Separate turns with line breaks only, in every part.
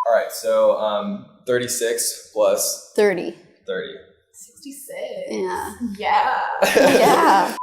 All right, so 36 plus
30.
30.
66.
Yeah.
Yeah.
Yeah.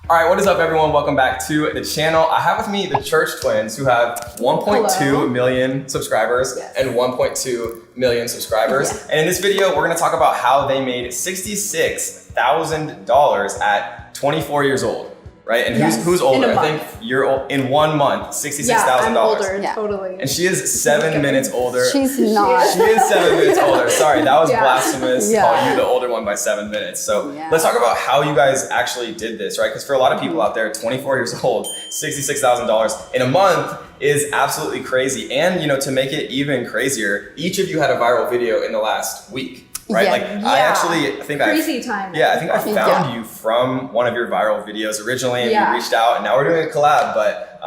All right, what is up, everyone? Welcome back to the channel. I have with me the Church Twins, who have 1.2 million subscribers and 1.2 million subscribers.
Yeah.
And in this video, we're gonna talk about how they made $66,000 at 24 years old, right? And who's older? I think you're old, in 1 month, $66,000.
Yeah, I'm older,
Yeah.
totally.
And she is 7 minutes older.
She's not.
She is 7 minutes older. Sorry, that was
Yeah.
blasphemous.
Yeah.
Calling you the older one by 7 minutes. So let's talk about how you guys actually did this, right? Because for a lot of people out there, 24 years old, $66,000 in a month is absolutely crazy. And to make it even crazier, each of you had a viral video in the last week. Right?
Yeah.
Like I think
crazy time.
Yeah, I think I found you from one of your viral videos originally, and you reached out, and now we're doing a collab. But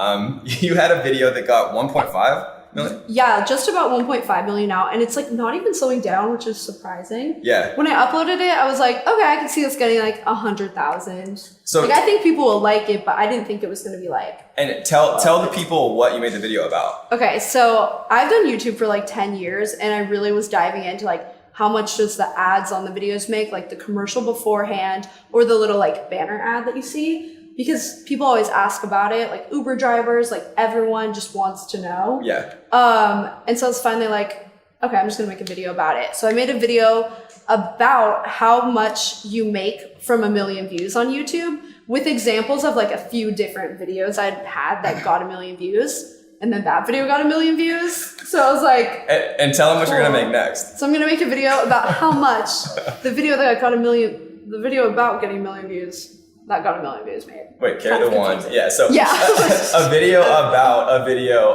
you had a video that got 1.5 million.
Yeah, just about 1.5 million now, and it's like not even slowing down, which is surprising.
Yeah.
When I uploaded it, I was like, okay, I can see this getting like 100,000.
So
I think people will like it, but I didn't think it was gonna be like.
And tell the people what you made the video about.
Okay, so I've done YouTube for like 10 years, and I really was diving into like, how much does the ads on the videos make, like the commercial beforehand or the little like banner ad that you see? Because people always ask about it, like Uber drivers, like everyone just wants to know.
Yeah.
And so it's finally like, okay, I'm just gonna make a video about it. So I made a video about how much you make from 1 million views on YouTube with examples of like a few different videos I'd had that got 1 million views. And then that video got 1 million views. So I was like...
And tell them what you're gonna make next.
So I'm gonna make a video about how much the video that got the video about getting 1 million views, that got 1 million views made.
Wait, carry the one. Yeah, so
Yeah.
a video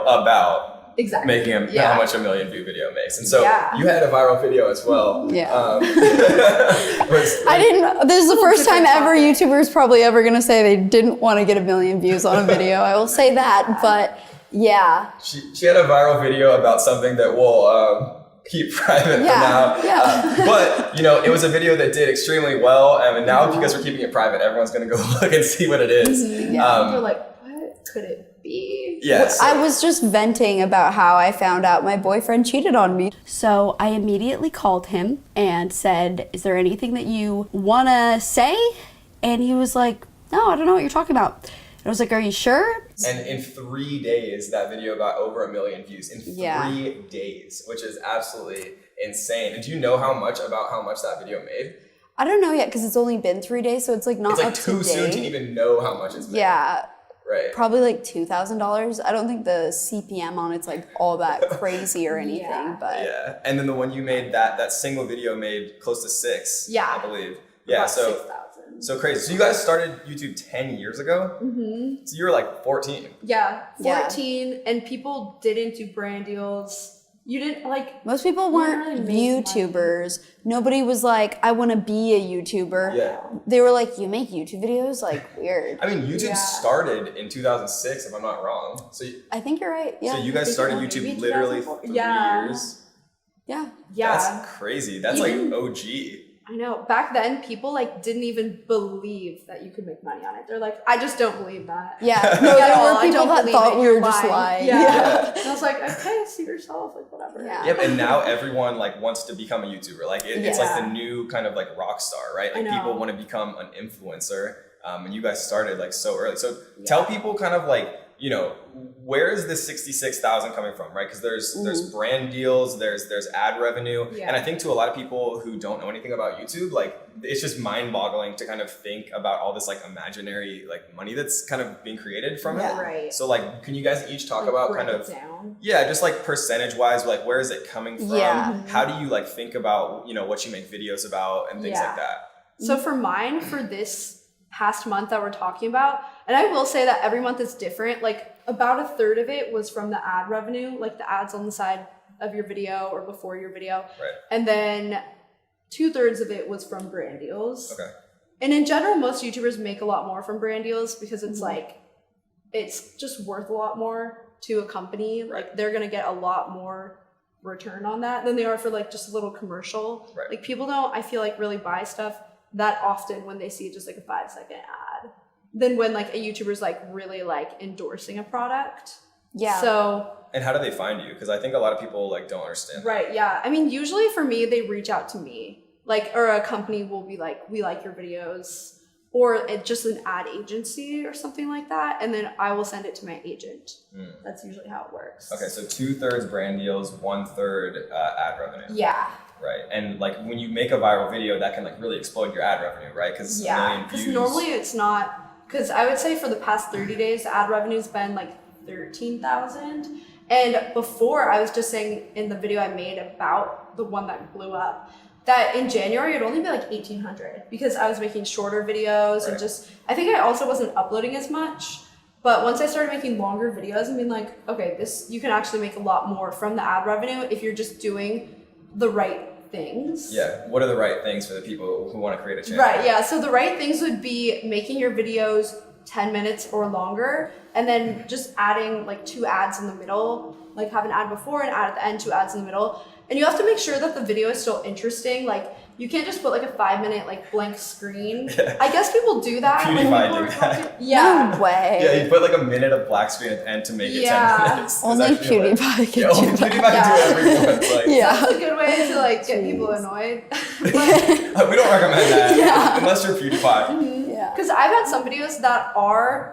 about
Exactly.
making how much 1 million view video makes. And so
Yeah.
you had a viral video as well.
Yeah. This is the first time ever YouTubers probably ever gonna say they didn't want to get 1 million views on a video. I will say that, but yeah.
She had a viral video about something that we'll keep private for now.
Yeah.
But it was a video that did extremely well, and now because we're keeping it private, everyone's gonna go look and see what it is.
They're like, what could it be?
Yes.
I was just venting about how I found out my boyfriend cheated on me.
So I immediately called him and said, is there anything that you want to say? And he was like, no, I don't know what you're talking about. I was like, are you sure?
And in 3 days, that video got over 1 million views in 3 days, which is absolutely insane. And do you know how much that video made?
I don't know yet because it's only been 3 days, so it's like not
It's like
up to
too soon to
date.
even know how much it's made.
Yeah.
Right.
Probably like $2,000. I don't think the CPM on it's like all that crazy or anything, but
Yeah. And then the one you made, that single video made close to 6, I believe. Yeah,
About
so
6,000.
so crazy. So you guys started YouTube 10 years ago? Mm-hmm. So you were like 14.
Yeah, 14, and people didn't do brand deals. You didn't like...
most people
really
weren't
make
YouTubers. Nobody was like, I want to be a YouTuber.
Yeah.
They were like, you make YouTube videos? Like, weird.
I mean, YouTube started in 2006, if I'm not wrong. So
I think you're right. Yeah.
so you guys started
maybe
YouTube literally
2004.
3
Yeah.
years?
Yeah.
Yeah.
That's crazy. That's like OG.
I know. Back then, people like didn't even believe that you could make money on it. They're like, I just don't believe that.
Yeah. No,
At
there
all.
were
I
people
don't
that
believe
thought
it.
we
You're
were just lying.
Yeah. And I was like, okay, see yourself, like whatever.
Yeah.
Yep, and now everyone like wants to become a YouTuber. Like it's like the
Yeah.
new kind of like rock star, right? Like
I know.
people want to become an influencer. And you guys started like so early. So tell people kind of like, where is this 66,000 coming from, right? Because there's brand deals, there's ad revenue, and I think to a lot of people who don't know anything about YouTube, like it's just mind-boggling to kind of think about all this like imaginary like money that's kind of being created from it.
Right.
So like, can you guys each talk about
break
kind
it
of
down.
just like percentage-wise, like where is it coming from?
Yeah.
How do you like think about what you make videos about and things like that?
So for mine, for this past month that we're talking about, and I will say that every month is different, like about a third of it was from the ad revenue, like the ads on the side of your video or before your video.
Right.
And then 2/3 of it was from brand deals.
Okay.
And in general, most YouTubers make a lot more from brand deals because it's like, it's just worth a lot more to a company. Like they're going to get a lot more return on that than they are for like just a little commercial.
Right.
Like people don't, I feel like, really buy stuff that often when they see just like a 5-second ad than when like a YouTuber's like really like endorsing a product.
Yeah.
So
And how do they find you? Because I think a lot of people like don't understand.
right, yeah. I mean, usually for me, they reach out to me, like, or a company will be like, "We like your videos," or just an ad agency or something like that, and then I will send it to my agent. That's usually how it works.
Okay, so 2/3 brand deals, 1/3 ad revenue.
Yeah.
Right, and like when you make a viral video, that can like really explode your ad revenue, right? Because
Yeah, because normally it's not. Because I would say for the past 30 days, the ad revenue's been like 13,000. And before, I was just saying in the video I made about the one that blew up, that in January it'd only be like 1,800 because I was making shorter videos and
Right.
just, I think I also wasn't uploading as much. But once I started making longer videos and being like, okay, this, you can actually make a lot more from the ad revenue if you're just doing the right things.
Yeah, what are the right things for the people who want to create a channel?
Right, yeah. So the right things would be making your videos 10 minutes or longer, and then just adding like 2 ads in the middle, like have an ad before and ad at the end, 2 ads in the middle. And you have to make sure that the video is still interesting. Like you can't just put like a 5-minute like blank screen.
Yeah.
I guess people do that. when
PewDiePie
people
did
are
that.
talking- Yeah.
No way.
Yeah, you put like a minute of black screen at the end to make it
Yeah.
10 minutes. It's
Only
actually, like-
PewDiePie can
Yeah, only
do that.
PewDiePie can do it every once. Like,
Yeah.
That's a good way to like get people annoyed.
we don't recommend that unless you're PewDiePie.
Yeah.
Because I've had some videos that are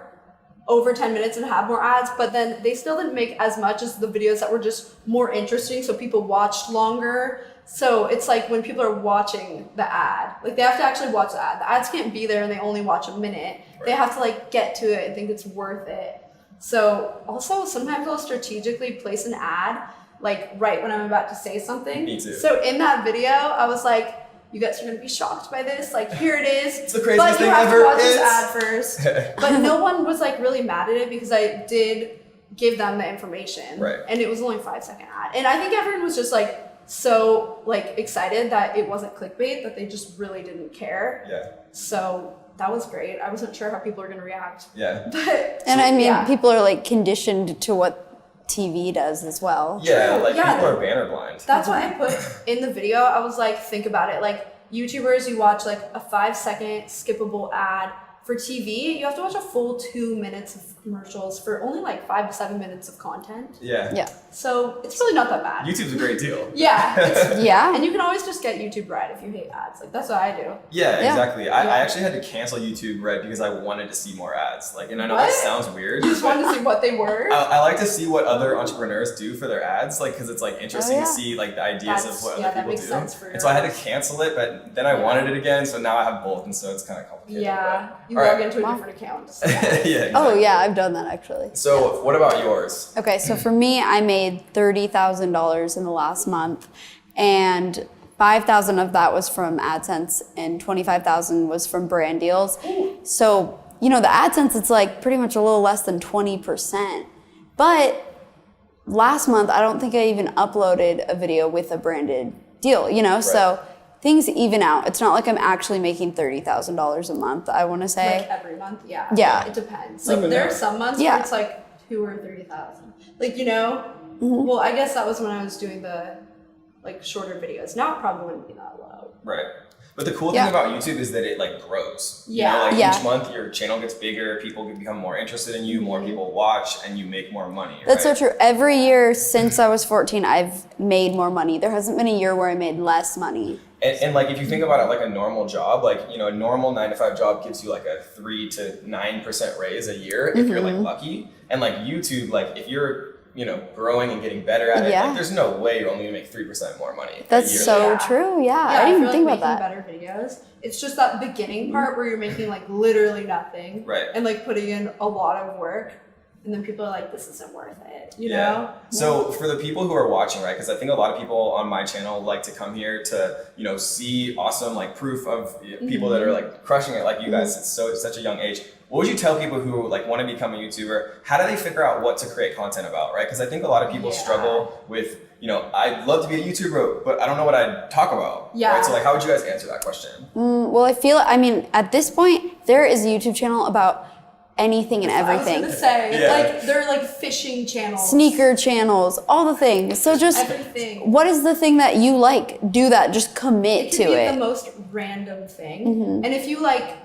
over 10 minutes and have more ads, but then they still didn't make as much as the videos that were just more interesting, so people watched longer. So it's like when people are watching the ad, like they have to actually watch the ad. The ads can't be there and they only watch a minute. They have to like get to it and think it's worth it. So also sometimes I'll strategically place an ad like right when I'm about to say something.
Me too.
So in that video, I was like, you guys are gonna be shocked by this. Like, here it is.
It's the craziest
but you
thing
have
ever.
to watch this
It's-
ad first. But no one was like really mad at it because I did give them the information.
Right.
And it was only a 5-second ad. And I think everyone was just like so like excited that it wasn't clickbait that they just really didn't care.
Yeah,
So that was great. I wasn't sure how people were gonna react.
yeah.
But
And I mean,
yeah.
people are like conditioned to what TV does as well.
Yeah, like
Yeah.
people are banner blind.
That's why I put in the video. I was like, think about it. Like YouTubers, you watch like a 5-second skippable ad. For TV, you have to watch a full 2 minutes of commercials for only like 5 to 7 minutes of content.
Yeah.
Yeah.
So it's really not that bad.
YouTube's a great deal.
Yeah. It's,
Yeah.
and you can always just get YouTube Red if you hate ads. Like that's what I do.
Yeah,
Yeah.
exactly. I
Yeah.
actually had to cancel YouTube Red because I wanted to see more ads. Like, and I know
What?
that sounds weird.
You just
but
wanted to see what they were.
I like to see what other entrepreneurs do for their ads, like because it's like interesting
Oh, yeah.
to see like the ideas
That's-
of what
yeah,
other
that
people
makes
do.
sense for
And so I had
your-
to cancel it, but then I wanted it again, so now I have both, and so it's kind of complicated.
Yeah. You
All
log
right.
into a
Wow.
different account.
but- yeah.
Oh
exactly.
yeah, I've done that actually.
So what about yours?
Okay, so for me, I made $30,000 in the last month, and 5,000 of that was from AdSense, and 25,000 was from brand deals. So you know, the AdSense, it's like pretty much a little less than 20%. But last month, I don't think I even uploaded a video with a branded deal. You know, so things even out. It's not like I'm actually making $30,000 a month. I want to say.
Like every month, yeah.
Yeah.
It depends.
Up
Like
and
there are
down.
some months
Yeah.
where it's like 2 or 30,000. Like, you know, well, I guess that was when I was doing the like shorter videos. Now it probably wouldn't be that low.
Right. But the cool
Yeah.
thing about YouTube is that it like grows. You
Yeah.
know, like
Yeah.
each month your channel gets bigger, people can become more interested in you, more people watch, and you make more money.
That's
right?
so true. Every year since I was 14, I've made more money. There hasn't been a year where I made less money.
And like if you think about it like a normal job, like you know, a normal 9 to 5 job gives you like a 3 to 9% raise a year if you're
Mm-hmm.
like lucky. And like YouTube, like if you're growing and getting better at it,
Yeah.
like there's no way you're only gonna make 3% more money. a
That's
year.
so
Yeah.
true. Yeah, I
feel
didn't even
like
think about
making
that.
better videos. It's just that beginning part where you're making like literally nothing.
Right.
And like putting in a lot of work. And then people are like, this isn't worth it. You
Yeah.
know?
So for the people who are watching, right? Because I think a lot of people on my channel like to come here to, see awesome like proof of people that are like crushing it, like you guys. It's such a young age. What would you tell people who like want to become a YouTuber? How do they figure out what to create content about, right? Because I think a lot of people
Yeah.
struggle with, I'd love to be a YouTuber, but I don't know what I'd talk about.
Yeah.
Right? So like, how would you guys answer that question?
Well, I mean, at this point, there is a YouTube channel about anything and everything.
I was gonna say,
Yeah.
like they're like fishing channels.
Sneaker channels, all the things. So just
Everything.
what is the thing that you like? Do that. Just commit
It
to
could be
it.
the most random thing. And if you like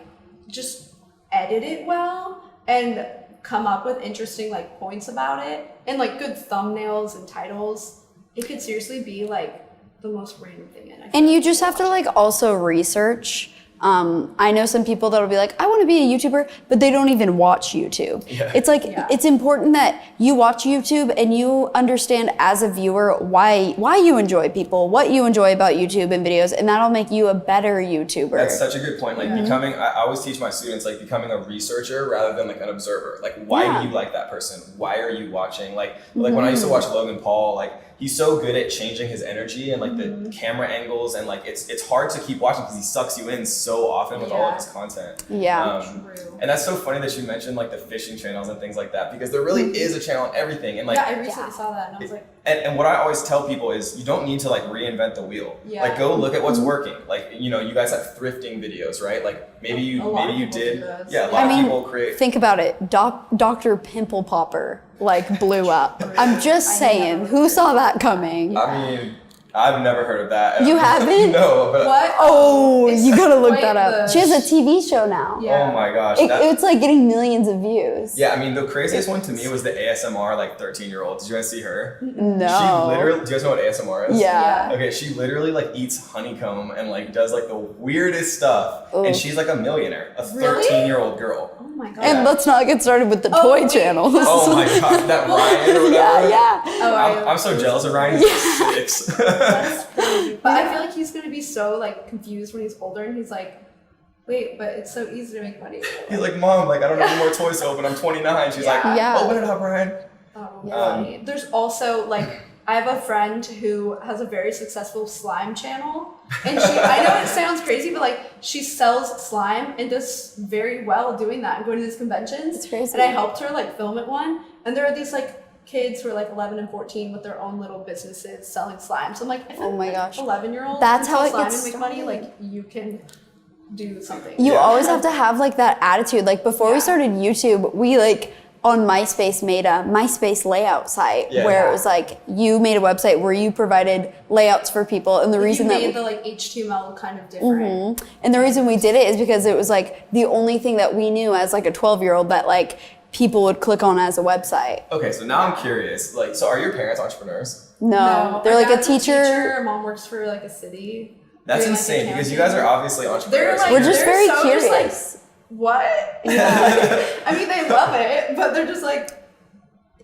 just edit it well and come up with interesting like points about it and like good thumbnails and titles, it could seriously be like the most random thing.
And you just have to like also research. I know some people that'll be like, I want to be a YouTuber, but they don't even watch YouTube.
Yeah.
It's like, it's important that you watch YouTube and you understand as a viewer why you enjoy people, what you enjoy about YouTube and videos, and that'll make you a better YouTuber.
That's such a good point. Like becoming, I always teach my students like becoming a researcher rather than like an observer. Like, why do you like that person? Why are you watching? Like when I used to watch Logan Paul, like he's so good at changing his energy and like the camera angles, and like it's hard to keep watching because he sucks you in so often with all of his content.
True.
And that's so funny that you mentioned like the fishing channels and things like that, because there really is a channel on everything. And like,
I recently saw that and I was like,
and what I always tell people is you don't need to like reinvent the wheel. Like go look at what's working. Like, you know, you guys have thrifting videos, right? Like maybe you did. Yeah, a lot of people create.
Think about it. Dr. Pimple Popper like blew up. I'm just saying, who saw that coming?
I mean, I've never heard of that.
You haven't?
No, but
what?
Oh,
It's
you gotta look
quite
that up.
the-
She has a TV show now.
Yeah.
oh my gosh.
It's like getting millions of views.
Yeah, I mean, the craziest one to me was the ASMR like 13-year-old. Did you guys see her?
No.
She literally, do you guys know what ASMR is?
Yeah.
Okay, she literally like eats honeycomb and like does like the weirdest stuff.
Oof.
And she's like a millionaire, a
Really?
13-year-old girl.
Oh my god.
And let's not get started with the
Oh,
toy
wait.
channels.
Oh my god, that Ryan or whatever.
yeah.
Oh,
I'm so jealous of Ryan. He's 6.
That's crazy. But I feel like he's gonna be so like confused when he's older and he's like, wait, but it's so easy to make money.
He's like, Mom, like I don't have any more toys to open. I'm 29. She's like,
Yeah.
open it up, Ryan.
Oh,
Yeah.
funny. There's also like I have a friend who has a very successful slime channel, and I know it sounds crazy, but like she sells slime and does very well doing that and going to these conventions.
It's crazy.
And I helped her like film at one, and there are these like kids who are like 11 and 14 with their own little businesses selling slime. So I'm like, if
Oh my gosh.
11-year-old
That's how it
slime
gets
and make money,
started.
like you can do something.
You
Yeah.
always have to have like that attitude. Like before we started YouTube, we like on MySpace made a MySpace layout site
Yeah.
where it was like you made a website where you provided layouts for people, and the reason
you
that
made the like HTML kind of different.
and the reason we did it is because it was like the only thing that we knew as like a 12-year-old that like people would click on as a website.
Okay, so now I'm curious. Like, so are your parents entrepreneurs?
No, they're
my
like a
dad's
teacher.
Mom works for like a city.
That's
doing, like,
insane because you
accounting.
guys are obviously
They're
entrepreneurs.
like
We're just
they're
very
so
curious.
Just like, what? Yeah. I mean, they love it, but they're just like,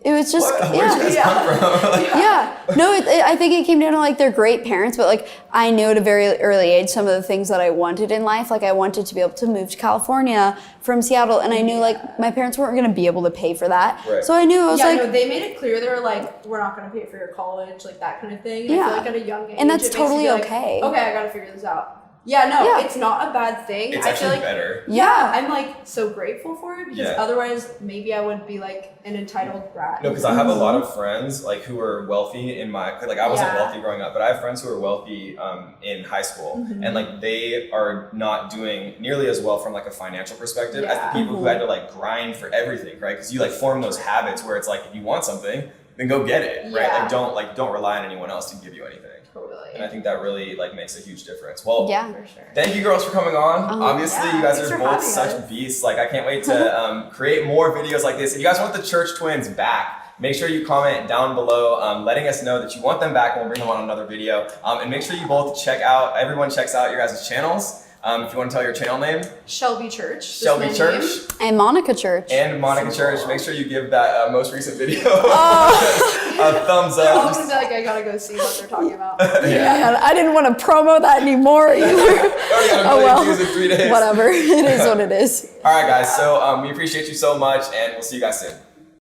It was just
What? Where'd you guys come from?
yeah. No, I think it came down to like they're great parents, but like I knew at a very early age some of the things that I wanted in life. Like I wanted to be able to move to California from Seattle, and I knew like my parents weren't going to be able to pay for that.
Right.
So I knew I was
yeah,
like,
no, they made it clear they were like, we're not going to pay for your college, like that kind of thing. And I
Yeah.
feel like at a young age,
And that's
it makes
totally
you be like,
okay.
Okay, I got to figure this out. Yeah, no,
Yeah.
it's not a bad thing.
It's
I feel
actually
like
better.
yeah, I'm like so grateful for it because
Yeah.
otherwise maybe I would be like an entitled brat.
No, because I have a lot of friends like who were wealthy in my like I wasn't
Yeah.
wealthy growing up, but I have friends who are wealthy in high school, and like they are not doing nearly as well from like a financial perspective as
Yeah.
the people who had to like grind for everything, right? Because you like form those habits where it's like if you want something, then go get it, right?
Yeah.
Like don't rely on anyone else to give you anything.
Totally.
And I think that really like makes a huge difference. Well,
yeah.
For sure.
thank you girls for coming on. Obviously,
yeah,
you guys
thanks
are
for
both
having
such
us.
beasts. Like, I can't wait to create more videos like this. If you guys want the Church Twins back, make sure you comment down below, letting us know that you want them back, and we'll bring them on another video. And make sure you both everyone checks out your guys' channels. If you want to tell your channel name,
Shelby Church. just
Shelby
my
Church
name.
And Monica Church.
and Monica Church. Make sure you give that most recent video
Oh.
a thumbs
They're all
up.
gonna be like, I gotta go see what they're talking about.
Yeah, I didn't want to promo that anymore either.
Already got a
Oh,
million
well.
views in 3 days.
Whatever. It is what it is.
All right, guys. So we appreciate you so much, and we'll see you guys soon.